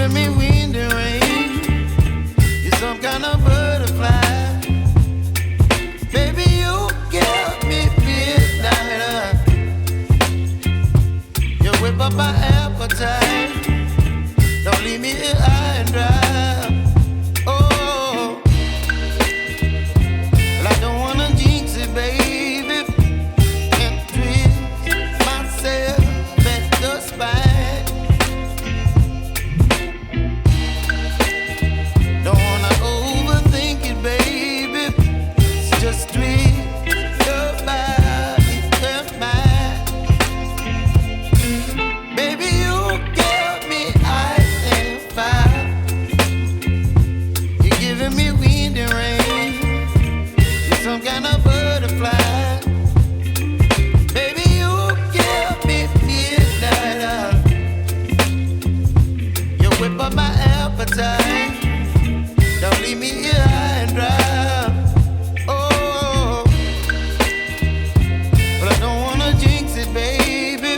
giving me wind and rain. You're some kind of butterfly. Baby, you give me midnight. You whip up my appetite. Don't leave me here high and dry. Oh, well, I don't wanna jinx it, baby, and twist myself at the spine. Don't wanna overthink it, baby. It's just twist your body and mine. Baby, you give me ice and fire. You're giving me wind and rain. You're some kind of butterfly. Baby, you give me midnight. You whip up my appetite. Don't leave me here high and dry. Oh, but I don't wanna jinx it, baby.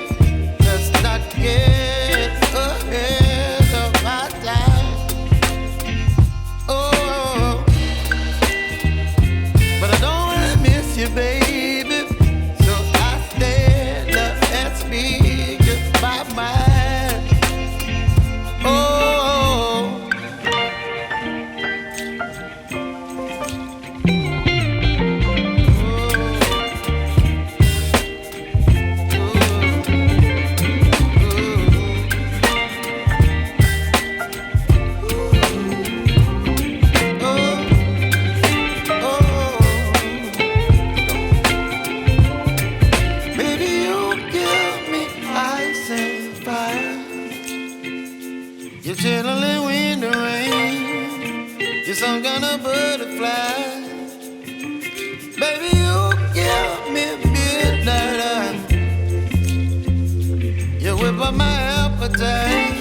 Let's not get ahead of my time. Oh, but I don't wanna miss you, baby. So I stand up and speak my mind. Oh. Baby, you give me ice and fire. You're chilling wind and rain. You're some kind of butterfly. Baby, you give me midnight. You whip up my appetite.